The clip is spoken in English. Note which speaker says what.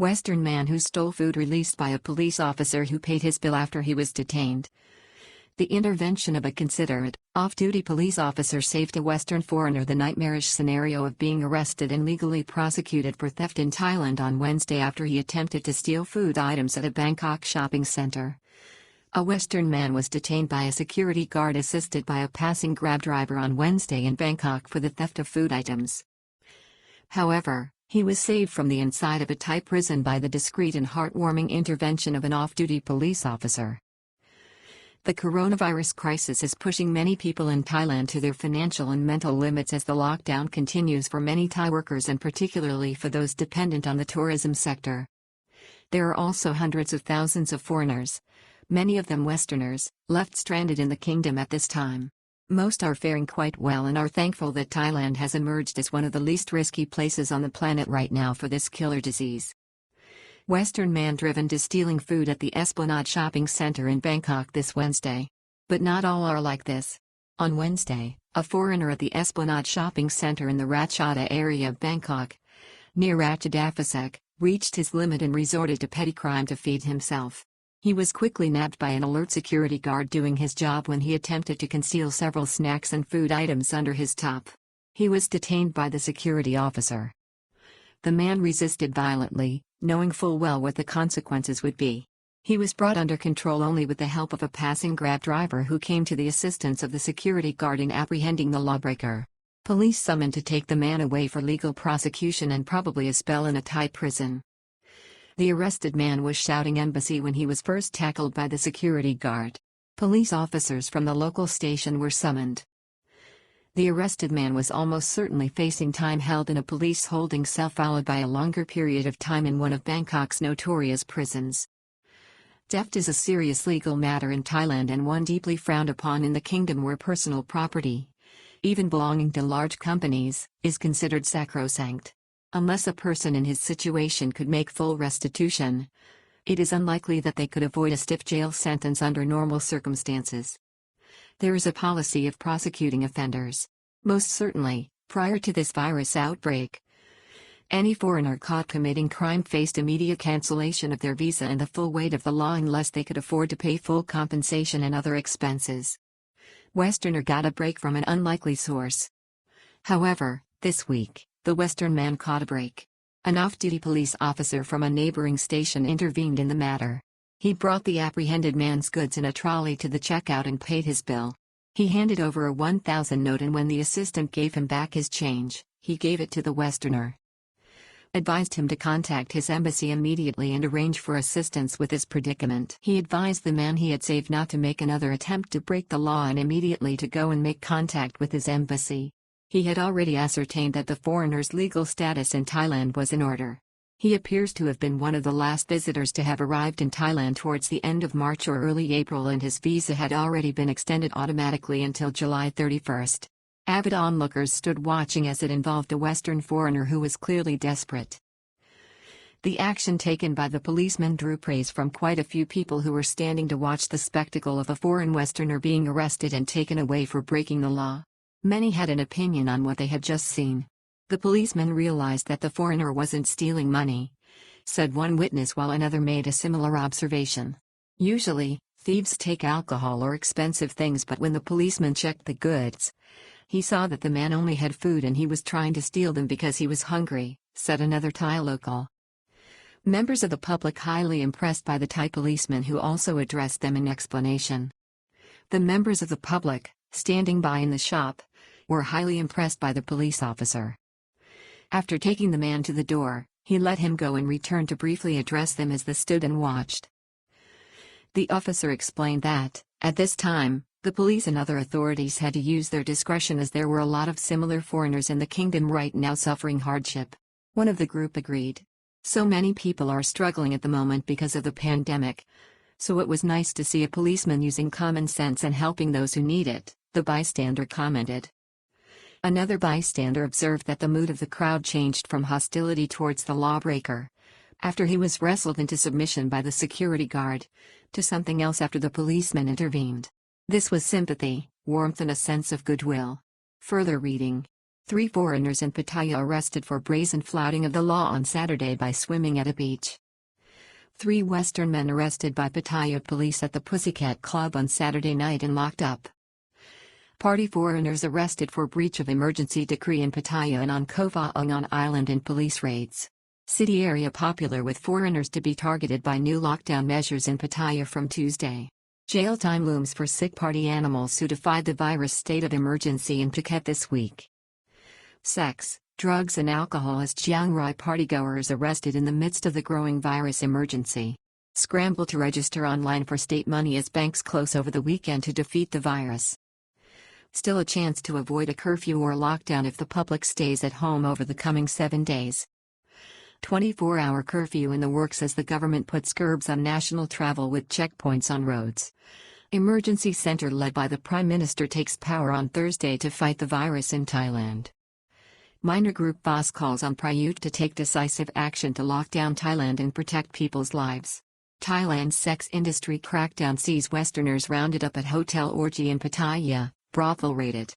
Speaker 1: Western man who stole food released by a police officer who paid his bill after he was detained. The intervention of a considerate, off-duty police officer saved a Western foreigner the nightmarish scenario of being arrested and legally prosecuted for theft in Thailand on Wednesday after he attempted to steal food items at a Bangkok shopping centre. A Western man was detained by a security guard assisted by a passing Grab driver on Wednesday in Bangkok for the theft of food items. However, he was saved from the inside of a Thai prison by the discreet and heartwarming intervention of an off-duty police officer. The coronavirus crisis is pushing many people in Thailand to their financial and mental limits as the lockdown continues for many Thai workers and particularly for those dependent on the tourism sector. There are also hundreds of thousands of foreigners, many of them Westerners, left stranded in the kingdom at this time. Most are faring quite well and are thankful that Thailand has emerged as one of the least risky places on the planet right now for this killer disease. Western man driven to stealing food at the Esplanade Shopping Centre in Bangkok this Wednesday. But not all are like this. On Wednesday, a foreigner at the Esplanade Shopping Centre in the Ratchathani area of Bangkok, near Ratchadaphisek, reached his limit and resorted to petty crime to feed himself. He was quickly nabbed by an alert security guard doing his job when he attempted to conceal several snacks and food items under his top. He was detained by the security officer. The man resisted violently, knowing full well what the consequences would be. He was brought under control only with the help of a passing Grab driver who came to the assistance of the security guard in apprehending the lawbreaker. Police summoned to take the man away for legal prosecution and probably a spell in a Thai prison. The arrested man was shouting embassy when he was first tackled by the security guard. Police officers from the local station were summoned. The arrested man was almost certainly facing time held in a police holding cell followed by a longer period of time in one of Bangkok's notorious prisons. Theft is a serious legal matter in Thailand and one deeply frowned upon in the kingdom where personal property, even belonging to large companies, is considered sacrosanct. Unless a person in his situation could make full restitution, it is unlikely that they could avoid a stiff jail sentence under normal circumstances. There is a policy of prosecuting offenders. Most certainly, prior to this virus outbreak, any foreigner caught committing crime faced immediate cancellation of their visa and the full weight of the law unless they could afford to pay full compensation and other expenses. Westerner got a break from an unlikely source. However, this week, the Western man caught a break. An off-duty police officer from a neighboring station intervened in the matter. He brought the apprehended man's goods in a trolley to the checkout and paid his bill. He handed over a 1,000 note and when the assistant gave him back his change, he gave it to the Westerner. Advised him to contact his embassy immediately and arrange for assistance with his predicament. He advised the man he had saved not to make another attempt to break the law and immediately to go and make contact with his embassy. He had already ascertained that the foreigner's legal status in Thailand was in order. He appears to have been one of the last visitors to have arrived in Thailand towards the end of March or early April and his visa had already been extended automatically until July 31st. Avid onlookers stood watching as it involved a Western foreigner who was clearly desperate. The action taken by the policeman drew praise from quite a few people who were standing to watch the spectacle of a foreign Westerner being arrested and taken away for breaking the law. Many had an opinion on what they had just seen. The policeman realized that the foreigner wasn't stealing money, said one witness while another made a similar observation. Usually, thieves take alcohol or expensive things but when the policeman checked the goods, he saw that the man only had food and he was trying to steal them because he was hungry, said another Thai local. Members of the public highly impressed by the Thai policeman who also addressed them in explanation. The members of the public, standing by in the shop, were highly impressed by the police officer. After taking the man to the door, he let him go and returned to briefly address them as they stood and watched. The officer explained that, at this time, the police and other authorities had to use their discretion as there were a lot of similar foreigners in the kingdom right now suffering hardship. One of the group agreed. So many people are struggling at the moment because of the pandemic. So it was nice to see a policeman using common sense and helping those who need it, the bystander commented. Another bystander observed that the mood of the crowd changed from hostility towards the lawbreaker, after he was wrestled into submission by the security guard, to something else after the policeman intervened. This was sympathy, warmth and a sense of goodwill. Further reading. 3 foreigners in Pattaya arrested for brazen flouting of the law on Saturday by swimming at a beach. 3 Western men arrested by Pattaya police at the Pussycat Club on Saturday night and locked up. Party foreigners arrested for breach of emergency decree in Pattaya and on Koh Phangan Island in police raids. City area popular with foreigners to be targeted by new lockdown measures in Pattaya from Tuesday. Jail time looms for sick party animals who defied the virus state of emergency in Phuket this week. Sex, drugs and alcohol as Chiang Rai partygoers arrested in the midst of the growing virus emergency. Scramble to register online for state money as banks close over the weekend to defeat the virus. Still a chance to avoid a curfew or lockdown if the public stays at home over the coming 7 days. 24-hour curfew in the works as the government puts curbs on national travel with checkpoints on roads. Emergency center led by the Prime Minister takes power on Thursday to fight the virus in Thailand. Minor group boss calls on Prayut to take decisive action to lock down Thailand and protect people's lives. Thailand's sex industry crackdown sees Westerners rounded up at hotel orgy in Pattaya, brothel raided.